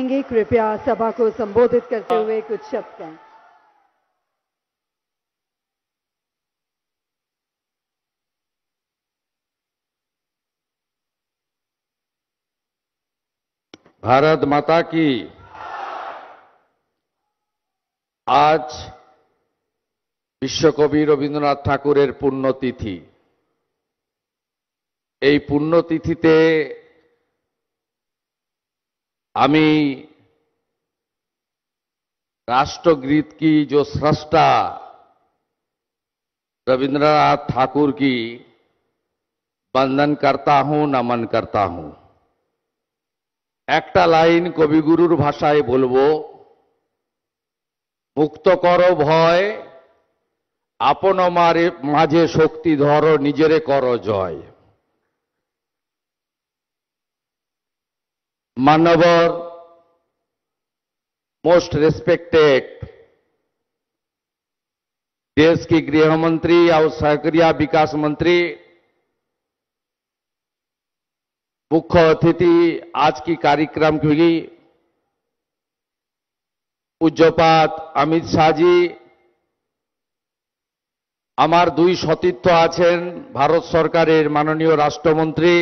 चाहेंगे कृपया सभा को संबोधित करते हुए कुछ शब्द कहें। भारत माता की। आज বিশ্বকবি রবীন্দ্রনাথ ঠাকুরের পুণ্যতিথি। এই পুণ্যতিথিতে আমি राष्ट्रगीत की जो स्रष्टा रविंद्रनाथ ठाकुर की वंदन करता हूं, नमन करता हूं। একটা লাইন কবিগুরুর ভাষায় বলবো, মুক্ত করো ভয়, আপন মাঝে শক্তি ধরো, নিজেরে করো জয়। मानवर मोस्ट रेस्पेक्टेड देश की गृह मंत्री और सहकारिता विकास मंत्री, मुख्य अतिथि आज की कार्यक्रम की पूज्यपात अमित शाह जी, আমার দুই সতীর্থ আছেন ভারত সরকারের মাননীয় রাষ্ট্রমন্ত্রী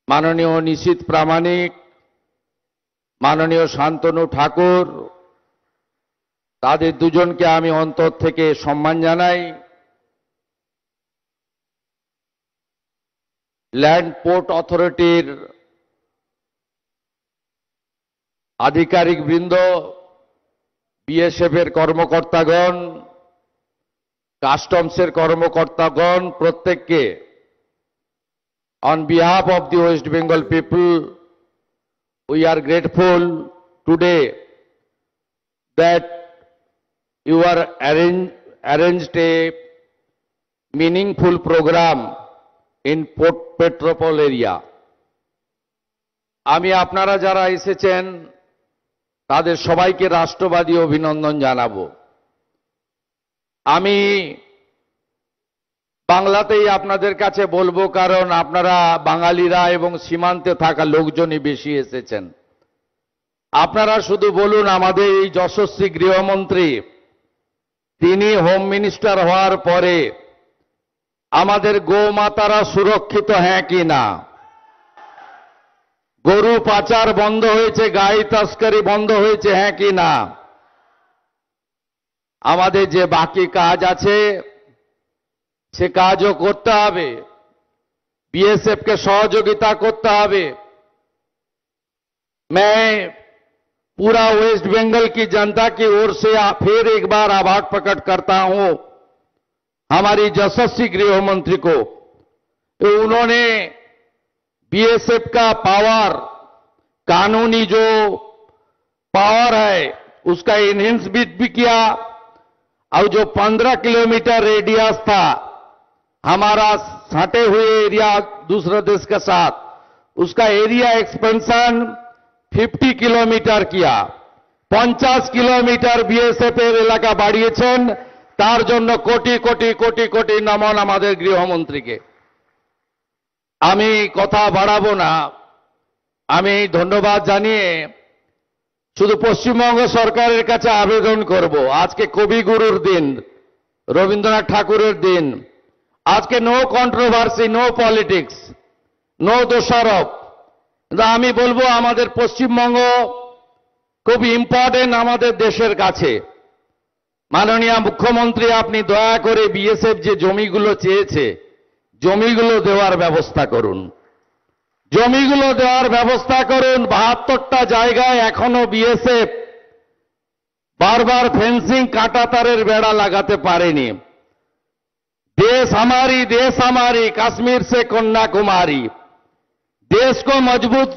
মাননীয় নিশীথ প্রামাণিক, মাননীয় শান্তনু ঠাকুর, তাদের দুজনকে আমি অন্তর থেকে সম্মান জানাই। ল্যান্ড পোর্ট অথরিটির আধিকারিক বৃন্দ, বিএসএফ এর কর্মকর্তাগণ, কাস্টমসের কর্মকর্তাগণ, প্রত্যেককে on behalf of the West Bengal people, we are grateful today that you are arranged a meaningful program in Port Petropol area. আমি আপনারা যারা এসেছেন তাদের সবাইকে রাষ্ট্রবাদী অভিনন্দন জানাবো। আমি বাংলাতেই আপনাদের কাছে বলবো, কারণ আপনারা বাঙালিরা এবং সীমান্তে থাকা লোকজনই বেশি এসেছেন। আপনারা শুধু বলুন, আমাদের এই যশস্বী গৃহমন্ত্রী তিনি হোম মিনিস্টার হওয়ার পরে আমাদের গোমাতারা সুরক্ষিত হ্যাঁ কি না? গরু পাচার বন্ধ হয়েছে, গাই তস্করি বন্ধ হয়েছে হ্যাঁ কি না? আমাদের যে বাকি কাজ আছে সে কাজও করতে হবে, बीएसएफ के सहयोगिता करते হবে। मैं पूरा वेस्ट बंगाल की जनता की ओर से फिर एक बार आभार प्रकट करता हूं हमारी यशस्वी गृह मंत्री को। उन्होंने बीएसएफ का पावर, कानूनी जो पावर है उसका एनहेंस भी किया, और जो 15 किलोमीटर रेडियस था हमारा सटे हुए एरिया दूसरे देश के साथ, उसका एरिया एक्सपेंशन 50 किलोमीटर किया। 50 किलोमीटर बीएसएफ এর এলাকা বাড়িয়েছেন, তার জন্য কোটি কোটি কোটি কোটি নমন আমাদের গৃহমন্ত্রীকে। আমি কথা বাড়াবো না, আমি ধন্যবাদ জানিয়ে শুধু পশ্চিমবঙ্গ সরকারের কাছে আবেদন করব, আজকে কবিগুরুর দিন, রবীন্দ্রনাথ ঠাকুরের দিন, আজকে no controversy, no politics, no দোষারোপ। আমি বলবো আমাদের পশ্চিমবঙ্গ খুব ইম্পর্টেন্ট আমাদের দেশের কাছে। মাননীয় মুখ্যমন্ত্রী, আপনি দয়া করে বিএসএফ যে জমিগুলো চেয়েছে জমিগুলো দেওয়ার ব্যবস্থা করুন, জমিগুলো দেওয়ার ব্যবস্থা করুন। 72টা জায়গায় এখনো বিএসএফ বারবার ফেন্সিং, কাঁটাতারের বেড়া লাগাতে পারেনি। देश हमारी, कश्मीर से कन्याकुमारी, देश को मजबूत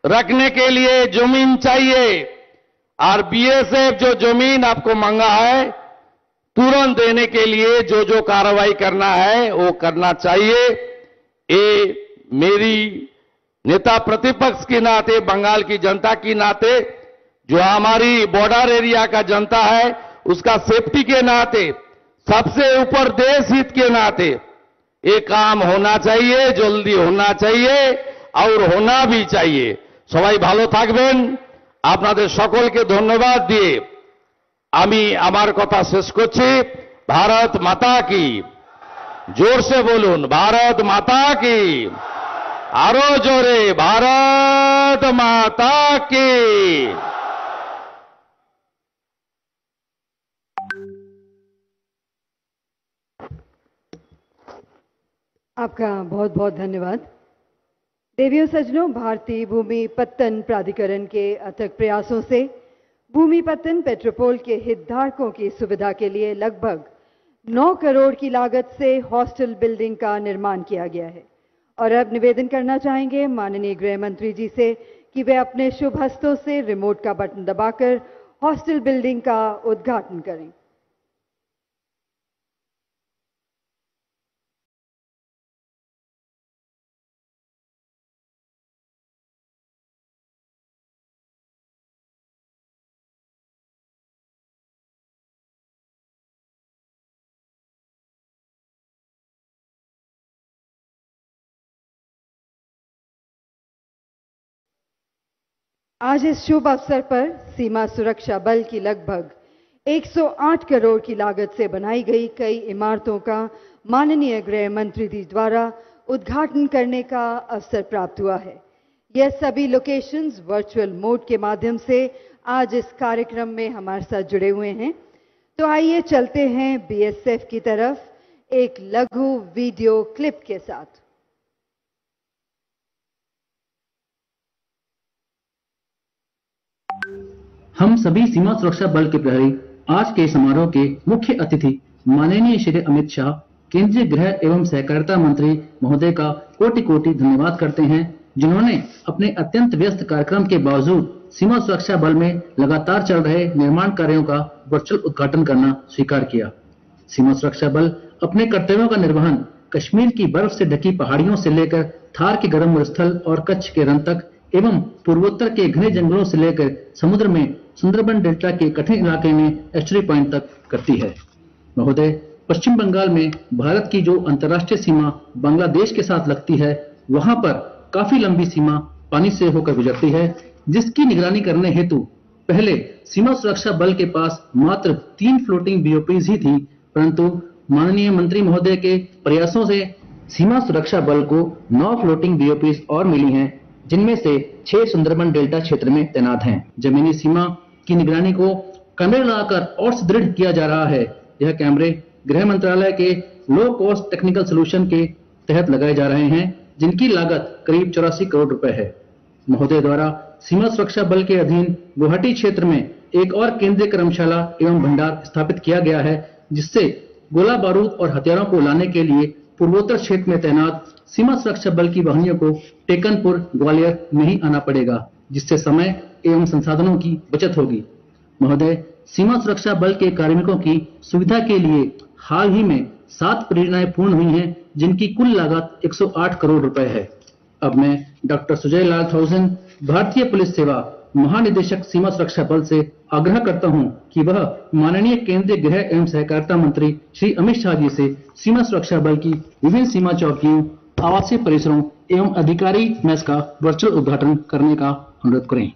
रखने के लिए जमीन चाहिए, और बीएसएफ जो जमीन आपको मांगा है तुरंत देने के लिए जो जो कार्रवाई करना है वो करना चाहिए। ये मेरी नेता प्रतिपक्ष के नाते, बंगाल की जनता की नाते, जो हमारी बॉर्डर एरिया का जनता है उसका सेफ्टी के नाते, सबसे ऊपर देश हित के नाते ये काम होना चाहिए, जल्दी होना चाहिए और होना भी चाहिए। সবাই ভালো থাকবেন। আপনাদের সকলকে ধন্যবাদ দিয়ে আমি আমার কথা শেষ করছি। भारत माता की, जोर से बोलून भारत माता की, आरो जोरे भारत माता की। आपका बहुत बहुत धन्यवाद। देवियों सज्जनों, भारतीय भूमि पत्तन प्राधिकरण के अथक प्रयासों से भूमि पत्तन पेट्रोपोल के हितधारकों की सुविधा के लिए लगभग 9 करोड़ की लागत से हॉस्टल बिल्डिंग का निर्माण किया गया है। और अब निवेदन करना चाहेंगे माननीय गृह मंत्री जी से कि वे अपने शुभ हस्तों से रिमोट का बटन दबाकर हॉस्टल बिल्डिंग का उद्घाटन करें। आज इस शुभ अवसर पर सीमा सुरक्षा बल की लगभग 108 करोड़ की लागत से बनाई गई कई इमारतों का माननीय गृह मंत्री जी द्वारा उद्घाटन करने का अवसर प्राप्त हुआ है। यह सभी लोकेशंस वर्चुअल मोड के माध्यम से आज इस कार्यक्रम में हमारे साथ जुड़े हुए हैं। तो आइए चलते हैं बीएसएफ की तरफ एक लघु वीडियो क्लिप के साथ। हम सभी सीमा सुरक्षा बल के प्रहरी आज के समारोह के मुख्य अतिथि माननीय श्री अमित शाह, केंद्रीय गृह एवं सहकारिता मंत्री महोदय का कोटि कोटि धन्यवाद करते हैं, जिन्होंने अपने अत्यंत व्यस्त कार्यक्रम के बावजूद सीमा सुरक्षा बल में लगातार चल रहे निर्माण कार्यों का वर्चुअल उद्घाटन करना स्वीकार किया। सीमा सुरक्षा बल अपने कर्तव्यों का निर्वहन कश्मीर की बर्फ से ढकी पहाड़ियों से लेकर थार के गर्म मरुस्थल और कच्छ के रण तक एवं पूर्वोत्तर के घने जंगलों से लेकर समुद्र में सुंदरबन डेल्टा के कठिन इलाके में एस्चुरी पॉइंट तक करती है। महोदय, पश्चिम बंगाल में भारत की जो अंतर्राष्ट्रीय सीमा बांग्लादेश के साथ लगती है, वहां पर काफी लंबी सीमा पानी से होकर गुजरती है, जिसकी निगरानी करने हेतु पहले सीमा सुरक्षा बल के पास मात्र 3 फ्लोटिंग बीओपीज ही थी, परंतु माननीय मंत्री महोदय के प्रयासों से सीमा सुरक्षा बल को 9 फ्लोटिंग बीओपीज और मिली हैं, जिनमें से 6 सुंदरबन डेल्टा क्षेत्र में तैनात हैं। जमीनी सीमा की निगरानी को कैमरे लगाकर और सुदृढ़ किया जा रहा है। यह कैमरे गृह मंत्रालय के लो कॉस्ट टेक्निकल सोल्यूशन के तहत लगाए जा रहे हैं, जिनकी लागत करीब 84 करोड़ रुपए है। महोदय द्वारा सीमा सुरक्षा बल के अधीन गुवाहाटी क्षेत्र में एक और केंद्रीय कर्मशाला एवं भंडार स्थापित किया गया है, जिससे गोला बारूद और हथियारों को लाने के लिए पूर्वोत्तर क्षेत्र में तैनात सीमा सुरक्षा बल की वाहिनियों को टेकनपुर ग्वालियर नहीं आना पड़ेगा, जिससे समय एवं संसाधनों की बचत होगी। महोदय, सीमा सुरक्षा बल के कार्मिकों की सुविधा के लिए हाल ही में 7 परियोजनाएं पूर्ण हुई हैं, जिनकी कुल लागत 108 करोड़ रुपए है। अब मैं डॉक्टर सुजय लाल थाउसेन, भारतीय पुलिस सेवा महानिदेशक सीमा सुरक्षा बल से आग्रह करता हूं कि वह माननीय केंद्रीय गृह एवं सहकारिता मंत्री श्री अमित शाह जी से सीमा सुरक्षा बल की विभिन्न सीमा चौकियों, आवासीय परिसरों एवं अधिकारी मेस का वर्चुअल उद्घाटन करने का अनुरोध करें।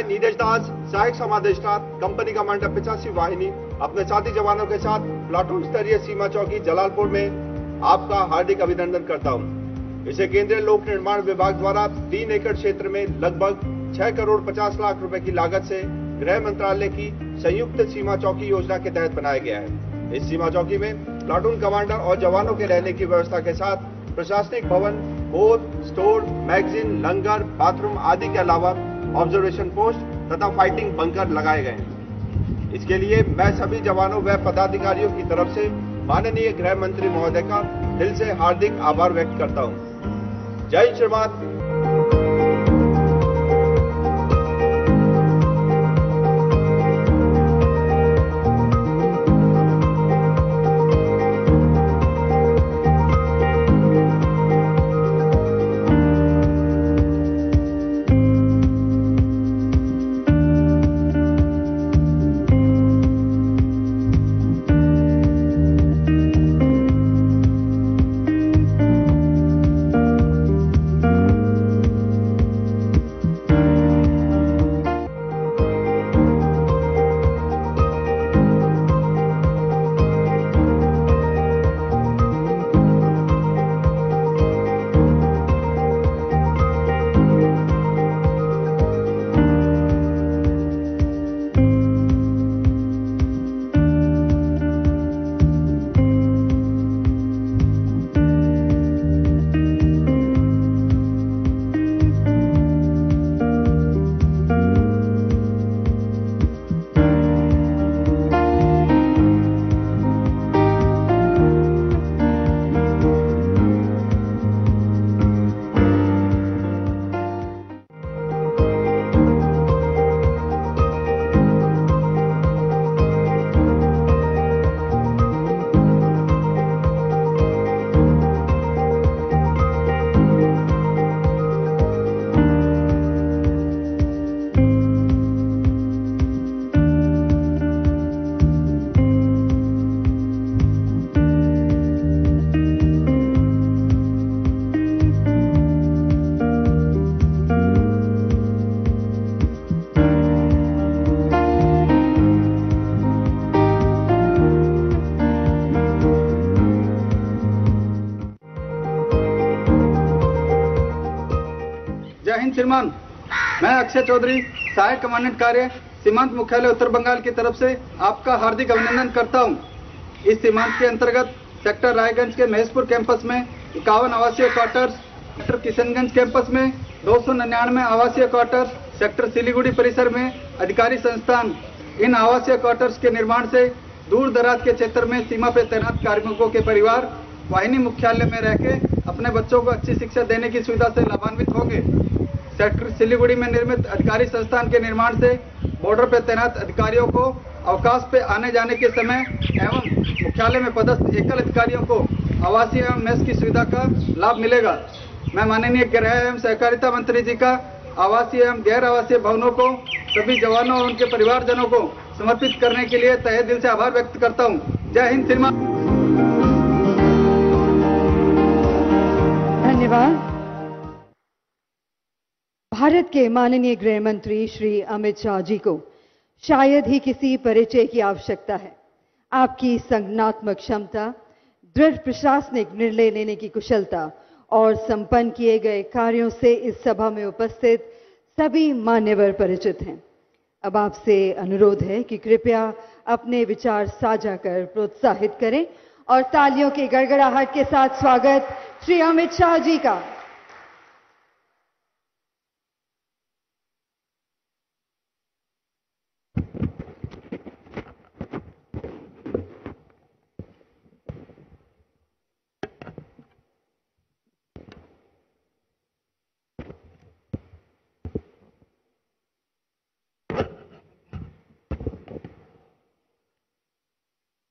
नीरज दास, सहायक समादेष्टा, कंपनी कमांडर 85 वाहिनी, अपने साथी जवानों के साथ प्लाटून स्तरीय सीमा चौकी जलालपुर में आपका हार्दिक अभिनंदन करता हूं। इसे केंद्रीय लोक निर्माण विभाग द्वारा 3 एकड़ क्षेत्र में लगभग 6 करोड़ 50 लाख रुपए की लागत से गृह मंत्रालय की संयुक्त सीमा चौकी योजना के तहत बनाया गया है। इस सीमा चौकी में प्लाटून कमांडर और जवानों के रहने की व्यवस्था के साथ प्रशासनिक भवन, बोर्ड, स्टोर, मैगजीन, लंगर, बाथरूम आदि के अलावा ऑब्जर्वेशन पोस्ट तथा फाइटिंग बंकर लगाए गए हैं। इसके लिए मैं सभी जवानों व पदाधिकारियों की तरफ से माननीय गृह मंत्री महोदय का दिल से हार्दिक आभार व्यक्त करता हूं। जय हिंद श्रीमान। जय हिंद श्रीमान। मैं अक्षय चौधरी, सहायक कमांडेंट कार्य, सीमांत मुख्यालय उत्तर बंगाल की तरफ से आपका हार्दिक अभिनंदन करता हूं। इस सीमांत के अंतर्गत सेक्टर रायगंज के महेशपुर कैंपस में 51 आवासीय क्वार्टर्स, सेक्टर किशनगंज कैंपस में 299 आवासीय क्वार्टर्स, सेक्टर सिलीगुड़ी परिसर में अधिकारी संस्थान। इन आवासीय क्वार्टर्स के निर्माण से दूर दराज के क्षेत्र में सीमा पे तैनात कार्मिकों के परिवार वाहिनी मुख्यालय में रहकर अपने बच्चों को अच्छी शिक्षा देने की सुविधा से लाभान्वित होंगे। सेक्टर सिलीगुड़ी में निर्मित अधिकारी संस्थान के निर्माण से बॉर्डर पर तैनात अधिकारियों को अवकाश पे आने जाने के समय एवं मुख्यालय में पदस्थ एकल अधिकारियों को आवासीय एवं मेस की सुविधा का लाभ मिलेगा। मैं माननीय गृह एवं सहकारिता मंत्री जी का आवासीय एवं गैर आवासीय भवनों को सभी जवानों और उनके परिवारजनों को समर्पित करने के लिए तहे दिल से आभार व्यक्त करता हूँ। जय हिंद श्रीमान। धन्यवाद। भारत के माननीय गृह मंत्री श्री अमित शाह जी को शायद ही किसी परिचय की आवश्यकता है। आपकी संज्ञानात्मक क्षमता, दृढ़ प्रशासनिक निर्णय लेने की कुशलता और संपन्न किए गए कार्यों से इस सभा में उपस्थित सभी मान्यवर परिचित हैं। अब आपसे अनुरोध है कि कृपया अपने विचार साझा कर प्रोत्साहित करें और तालियों की गड़गड़ाहट के साथ स्वागत श्री अमित शाह जी का।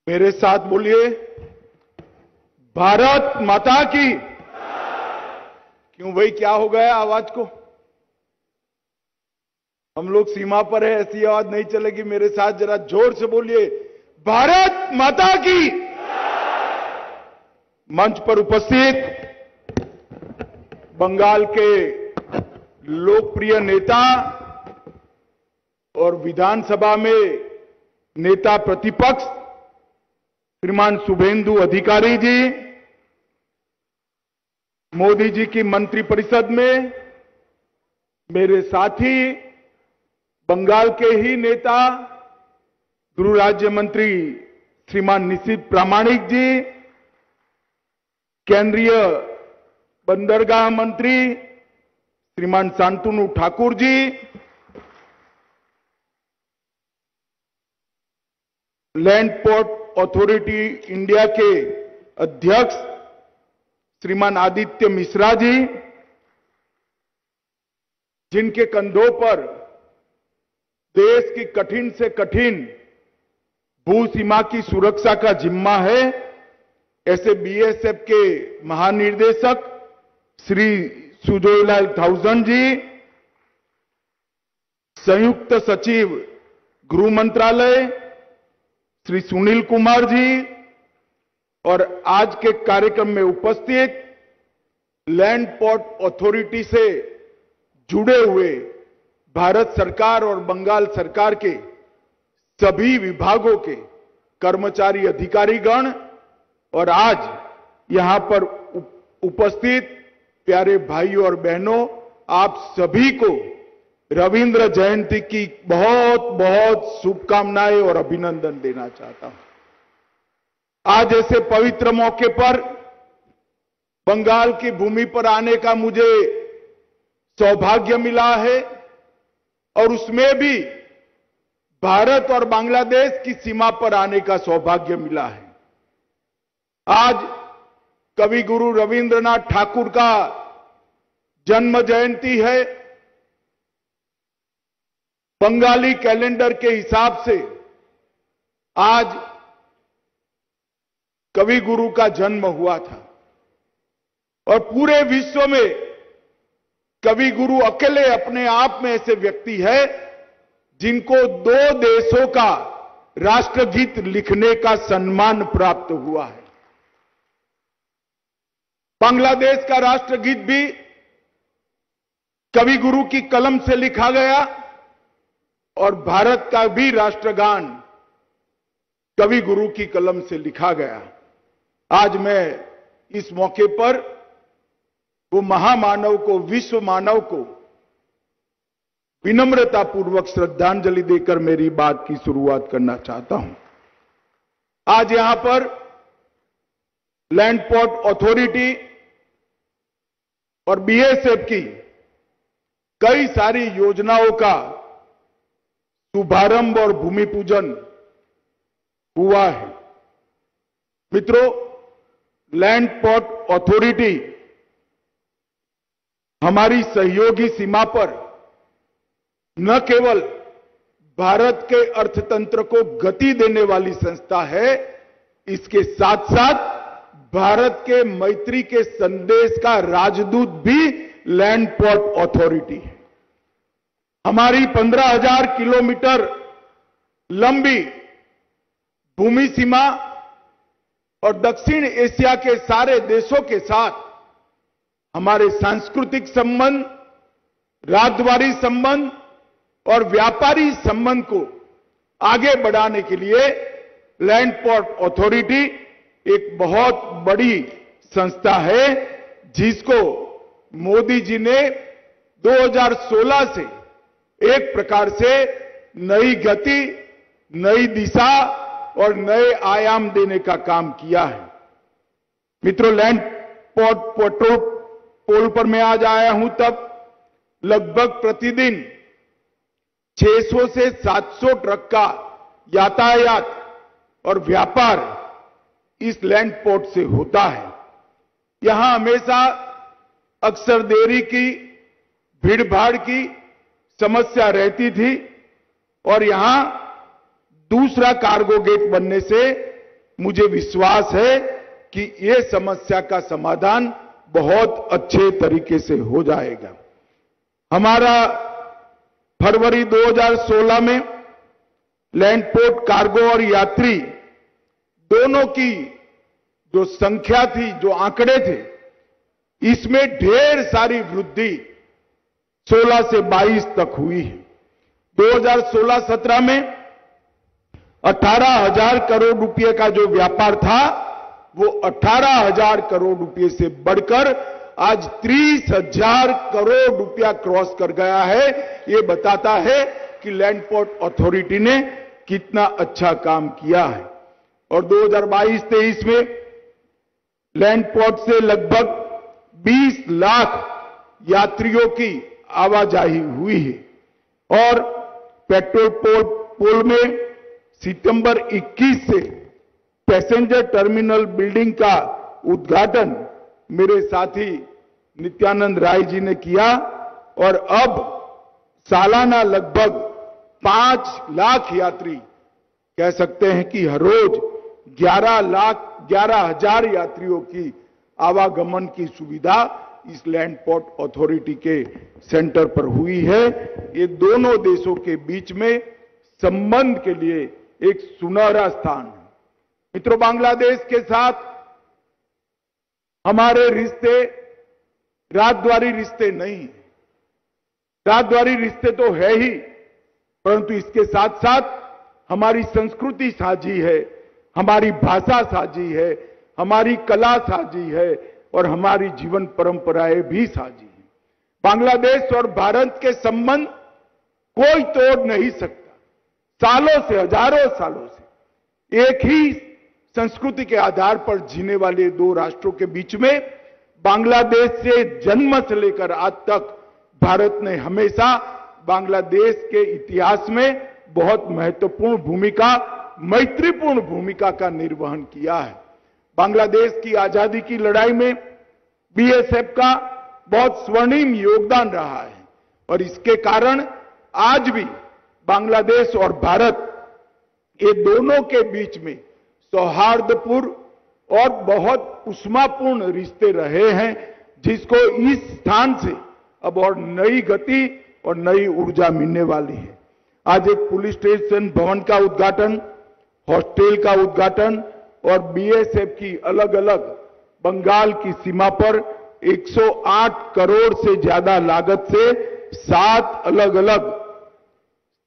मेरे साथ बोलिए, भारत माता की। क्यों भाई, क्या हो गया आवाज को? हम लोग सीमा पर है, ऐसी आवाज नहीं चलेगी। मेरे साथ जरा जोर से बोलिए, भारत माता की। मंच पर उपस्थित बंगाल के लोकप्रिय नेता और विधानसभा में नेता प्रतिपक्ष श्रीमान शुभेंदु अधिकारी जी, मोदी जी की मंत्रिपरिषद में मेरे साथी बंगाल के ही नेता गृह राज्य मंत्री श्रीमान निशित प्रामाणिक जी, केंद्रीय बंदरगाह मंत्री श्रीमान Shantanu Thakur ji, land port authority India के अध्यक्ष श्रीमान आदित्य मिश्रा जी, जिनके कंधों पर देश की कठिन से कठिन भू सीमा की सुरक्षा का जिम्मा है, ऐसे बीएसएफ के महानिर्देशक श्री सुजोयलाल थाउजेंड जी, संयुक्त सचिव गृह मंत्रालय श्री सुनील कुमार जी और आज के कार्यक्रम में उपस्थित लैंड पोर्ट अथॉरिटी से जुड़े हुए भारत सरकार और बंगाल सरकार के सभी विभागों के कर्मचारी अधिकारीगण और आज यहां पर उपस्थित प्यारे भाइयों और बहनों, आप सभी को रविंद्र जयंती की बहुत बहुत शुभकामनाएं और अभिनंदन देना चाहता हूं। आज ऐसे पवित्र मौके पर बंगाल की भूमि पर आने का मुझे सौभाग्य मिला है और उसमें भी भारत और बांग्लादेश की सीमा पर आने का सौभाग्य मिला है। आज कवि गुरु रविंद्रनाथ ठाकुर का जन्म जयंती है। बंगाली कैलेंडर के हिसाब से आज कवि गुरु का जन्म हुआ था और पूरे विश्व में कवि गुरु अकेले अपने आप में ऐसे व्यक्ति है जिनको दो देशों का राष्ट्रगीत लिखने का सम्मान प्राप्त हुआ है। बांग्लादेश का राष्ट्रगीत भी कवि गुरु की कलम से लिखा गया और भारत का भी राष्ट्रगान कवि गुरु की कलम से लिखा गया। आज मैं इस मौके पर वो महामानव को, विश्व मानव को विनम्रतापूर्वक श्रद्धांजलि देकर मेरी बात की शुरुआत करना चाहता हूं। आज यहां पर लैंड पोर्ट अथॉरिटी और बीएसएफ की कई सारी योजनाओं का शुभारंभ और भूमि पूजन हुआ है। मित्रों, लैंड पोर्ट अथॉरिटी हमारी सहयोगी सीमा पर न केवल भारत के अर्थतंत्र को गति देने वाली संस्था है, इसके साथ साथ भारत के मैत्री के संदेश का राजदूत भी लैंड पोर्ट अथॉरिटी है। हमारी 15,000 किलोमीटर लंबी भूमि सीमा और दक्षिण एशिया के सारे देशों के साथ हमारे सांस्कृतिक संबंध, राजद्वारी संबंध और व्यापारी संबंध को आगे बढ़ाने के लिए लैंड पोर्ट अथॉरिटी एक बहुत बड़ी संस्था है, जिसको मोदी जी ने 2016 से एक प्रकार से नई गति, नई दिशा और नए आयाम देने का काम किया है। मित्रों, लैंड पोर्ट पोल पर मैं आज आया हूं तब लगभग प्रतिदिन 600 से 700 ट्रक का यातायात और व्यापार इस लैंड पोर्ट से होता है। यहां हमेशा अक्सर देरी की, भीड़भाड़ की समस्या रहती थी और यहां दूसरा कार्गो गेट बनने से मुझे विश्वास है कि ये समस्या का समाधान बहुत अच्छे तरीके से हो जाएगा। हमारा फरवरी 2016 में लैंड पोर्ट कार्गो और यात्री दोनों की जो संख्या थी, जो आंकड़े थे, इसमें ढेर सारी वृद्धि 16 से 22 तक हुई है। 2016-17 में 18,000 करोड़ रुपए का जो व्यापार था वो 18,000 करोड़ रुपए से बढ़कर आज 30,000 करोड़ रुपया क्रॉस कर गया है। ये बताता है कि लैंड पोर्ट अथॉरिटी ने कितना अच्छा काम किया है। और 2022-23 में लैंड पोर्ट से लगभग 20 लाख यात्रियों की आवाजाही हुई है और पेट्रोल पोल में सितंबर 21 से पैसेंजर टर्मिनल बिल्डिंग का उद्घाटन मेरे साथी नित्यानंद राय जी ने किया और अब सालाना लगभग 5 लाख यात्री, कह सकते हैं कि हर रोज 11,000 यात्रियों की आवागमन की सुविधा इस लैंड पोर्ट अथॉरिटी के सेंटर पर हुई है। ये दोनों देशों के बीच में संबंध के लिए एक सुनहरा स्थान है। मित्रों, बांग्लादेश के साथ हमारे रिश्ते राजद्वारी रिश्ते नहीं है। राजद्वारी रिश्ते तो है ही, परंतु इसके साथ साथ हमारी संस्कृति साझी है, हमारी भाषा साझी है, हमारी कला साझी है और हमारी जीवन परंपराएं भी साझी हैं। बांग्लादेश और भारत के संबंध कोई तोड़ नहीं सकता। सालों से, हजारों सालों से एक ही संस्कृति के आधार पर जीने वाले दो राष्ट्रों के बीच में बांग्लादेश से जन्म से लेकर आज तक भारत ने हमेशा बांग्लादेश के इतिहास में बहुत महत्वपूर्ण भूमिका, मैत्रीपूर्ण भूमिका का निर्वहन किया है। बांग्लादेश की आजादी की लड़ाई में बीएसएफ का बहुत स्वर्णिम योगदान रहा है और इसके कारण आज भी बांग्लादेश और भारत, ये दोनों के बीच में सौहार्दपूर्ण और बहुत उष्मापूर्ण रिश्ते रहे हैं, जिसको इस स्थान से अब और नई गति और नई ऊर्जा मिलने वाली है। आज एक पुलिस स्टेशन भवन का उद्घाटन, हॉस्टल का उद्घाटन और बीएसएफ की अलग अलग बंगाल की सीमा पर 108 करोड़ से ज्यादा लागत से 7 अलग अलग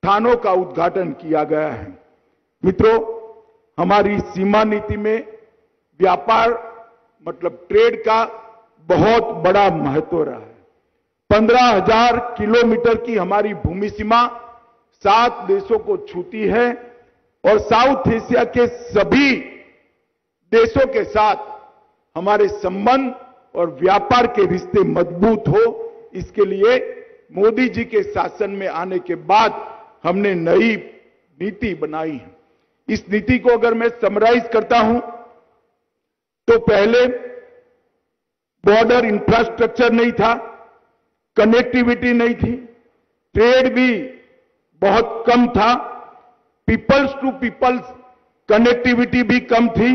स्थानों का उद्घाटन किया गया है। मित्रों, हमारी सीमा नीति में व्यापार मतलब ट्रेड का बहुत बड़ा महत्व रहा है। 15,000 किलोमीटर की हमारी भूमि सीमा 7 देशों को छूती है और साउथ एशिया के सभी देशों के साथ हमारे संबंध और व्यापार के रिश्ते मजबूत हो, इसके लिए मोदी जी के शासन में आने के बाद हमने नई नीति बनाई है। इस नीति को अगर मैं समराइज करता हूं तो पहले बॉर्डर इंफ्रास्ट्रक्चर नहीं था, कनेक्टिविटी नहीं थी, ट्रेड भी बहुत कम था, पीपल्स टू पीपल्स कनेक्टिविटी भी कम थी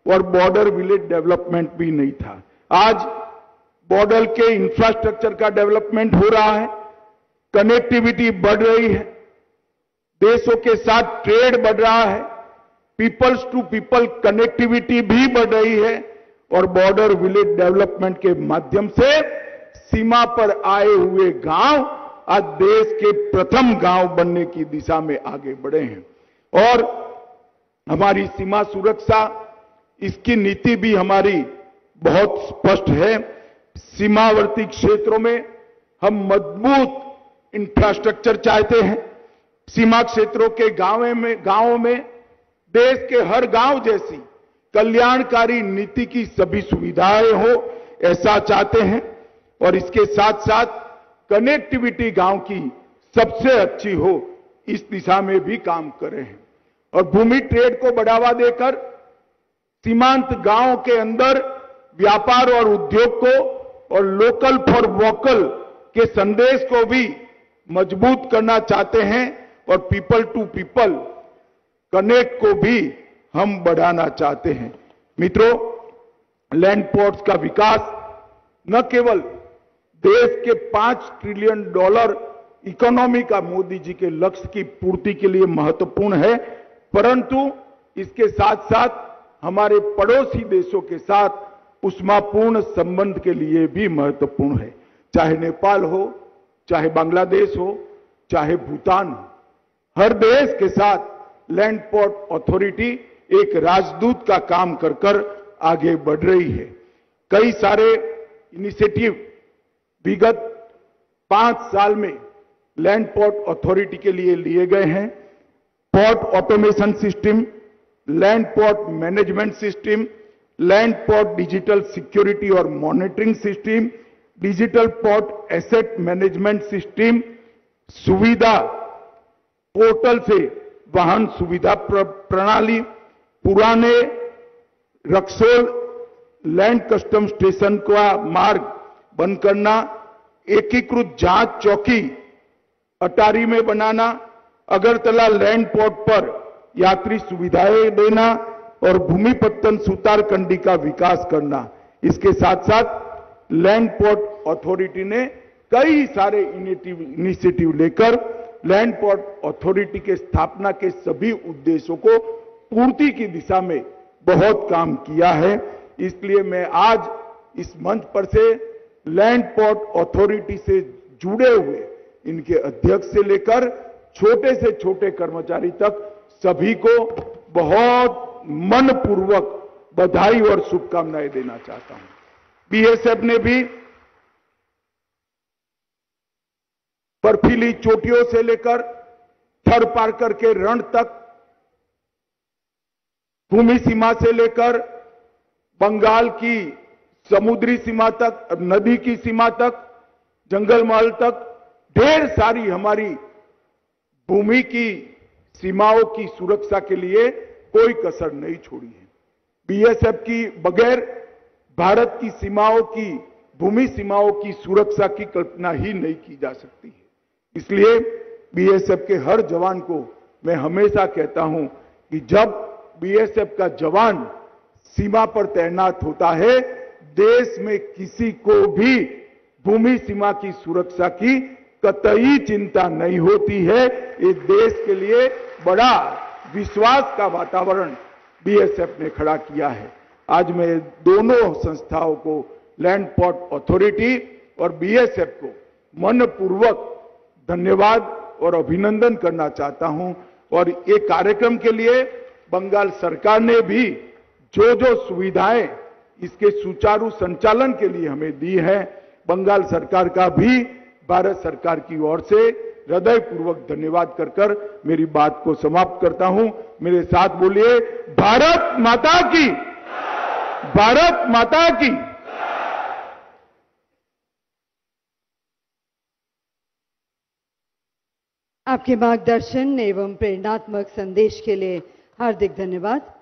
और बॉर्डर विलेज डेवलपमेंट भी नहीं था। आज बॉर्डर के इंफ्रास्ट्रक्चर का डेवलपमेंट हो रहा है, कनेक्टिविटी बढ़ रही है, देशों के साथ ट्रेड बढ़ रहा है, पीपल्स टू पीपल कनेक्टिविटी भी बढ़ रही है और बॉर्डर विलेज डेवलपमेंट के माध्यम से सीमा पर आए हुए गांव आज देश के प्रथम गांव बनने की दिशा में आगे बढ़े हैं। और हमारी सीमा सुरक्षा, इसकी नीति भी हमारी बहुत स्पष्ट है। सीमावर्ती क्षेत्रों में हम मजबूत इंफ्रास्ट्रक्चर चाहते हैं। सीमा क्षेत्रों के गांवों में देश के हर गांव जैसी कल्याणकारी नीति की सभी सुविधाएं हो, ऐसा चाहते हैं और इसके साथ साथ कनेक्टिविटी गांव की सबसे अच्छी हो, इस दिशा में भी काम कर रहे हैं। और भूमि ट्रेड को बढ़ावा देकर सीमांत गांव के अंदर व्यापार और उद्योग को और लोकल फॉर वोकल के संदेश को भी मजबूत करना चाहते हैं और पीपल टू पीपल कनेक्ट को भी हम बढ़ाना चाहते हैं। मित्रों, लैंड पोर्ट्स का विकास न केवल देश के $5 ट्रिलियन इकोनॉमी का मोदी जी के लक्ष्य की पूर्ति के लिए महत्वपूर्ण है, परंतु इसके साथ साथ हमारे पड़ोसी देशों के साथ उष्मापूर्ण संबंध के लिए भी महत्वपूर्ण है। चाहे नेपाल हो, चाहे बांग्लादेश हो, चाहे भूटान हो, हर देश के साथ लैंड पोर्ट अथॉरिटी एक राजदूत का काम कर आगे बढ़ रही है। कई सारे इनिशिएटिव विगत 5 साल में लैंड पोर्ट अथॉरिटी के लिए लिए गए हैं। Port automation system, land port management system, land port digital security और monitoring system, digital port asset management system, सुविधा पोर्टल से वाहन सुविधा प्रणाली, पुराने रक्सौल लैंड कस्टम स्टेशन का मार्ग बंद करना, एकीकृत जांच चौकी अटारी में बनाना, अगरतला लैंड पोर्ट पर यात्री सुविधाएं देना और भूमिपत्तन सुतारकंडी का विकास करना। इसके साथ साथ लैंड पोर्ट अथॉरिटी ने कई सारे इनिशिएटिव लेकर लैंड पोर्ट अथॉरिटी के स्थापना के सभी उद्देश्यों को पूर्ति की दिशा में बहुत काम किया है। इसलिए मैं आज इस मंच पर से लैंड पोर्ट अथॉरिटी से जुड़े हुए इनके अध्यक्ष से लेकर छोटे से छोटे कर्मचारी तक सभी को बहुत मनपूर्वक बधाई और शुभकामनाएं देना चाहता हूं। बीएसएफ ने भी बर्फीली चोटियों से लेकर थर पारकर के रण तक, भूमि सीमा से लेकर बंगाल की समुद्री सीमा तक, नदी की सीमा तक, जंगल महल तक ढेर सारी हमारी भूमि की सीमाओं की सुरक्षा के लिए कोई कसर नहीं छोड़ी है। बीएसएफ की बगैर भारत की सीमाओं की, भूमि सीमाओं की सुरक्षा की कल्पना ही नहीं की जा सकती है। इसलिए बीएसएफ के हर जवान को मैं हमेशा कहता हूं कि जब बीएसएफ का जवान सीमा पर तैनात होता है, देश में किसी को भी भूमि सीमा की सुरक्षा की कतई चिंता नहीं होती है। ये देश के लिए बड़ा विश्वास का वातावरण बीएसएफ ने खड़ा किया है। आज मैं दोनों संस्थाओं को, लैंड पोर्ट अथॉरिटी और बीएसएफ को मनपूर्वक धन्यवाद और अभिनंदन करना चाहता हूं। और ये कार्यक्रम के लिए बंगाल सरकार ने भी जो जो सुविधाएं इसके सुचारू संचालन के लिए हमें दी है, बंगाल सरकार का भी भारत सरकार की ओर से हृदयपूर्वक धन्यवाद कर मेरी बात को समाप्त करता हूं। मेरे साथ बोलिए, भारत माता की, भारत माता की। आपके मार्गदर्शन एवं प्रेरणात्मक संदेश के लिए हार्दिक धन्यवाद।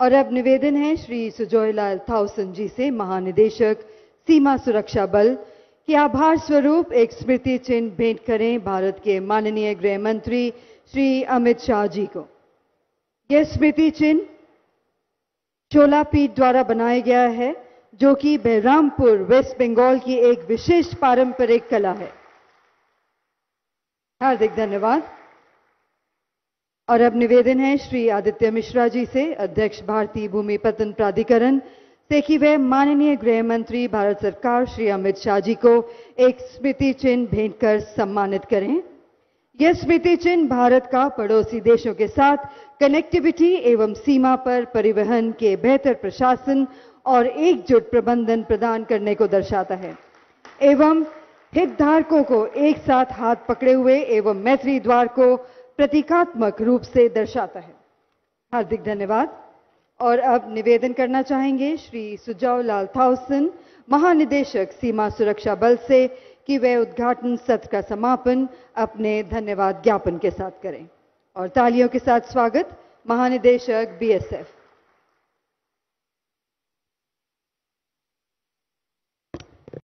और अब निवेदन है श्री सुजॉयलाल थाउसन जी से, महानिदेशक सीमा सुरक्षा बल, कि आभार स्वरूप एक स्मृति चिन्ह भेंट करें भारत के माननीय गृह मंत्री श्री अमित शाह जी को। यह स्मृति चिन्ह शोलापीठ द्वारा बनाया गया है, जो कि बहरामपुर वेस्ट बंगाल की एक विशिष्ट पारंपरिक कला है। हार्दिक धन्यवाद। और अब निवेदन है श्री आदित्य मिश्रा जी से, अध्यक्ष भारतीय भूमिपत्तन प्राधिकरण से, कि वे माननीय गृह मंत्री भारत सरकार श्री अमित शाह जी को एक स्मृति चिन्ह भेंट कर सम्मानित करें। यह स्मृति चिन्ह भारत का पड़ोसी देशों के साथ कनेक्टिविटी एवं सीमा पर परिवहन के बेहतर प्रशासन और एकजुट प्रबंधन प्रदान करने को दर्शाता है एवं हितधारकों को एक साथ हाथ पकड़े हुए एवं मैत्री द्वार को प्रतीकात्मक रूप से दर्शाता है। हार्दिक धन्यवाद। और अब निवेदन करना चाहेंगे श्री सुजॉयलाल थाउसन, महानिदेशक सीमा सुरक्षा बल से, कि वे उद्घाटन सत्र का समापन अपने धन्यवाद ज्ञापन के साथ करें। और तालियों के साथ स्वागत महानिदेशक बीएसएफ।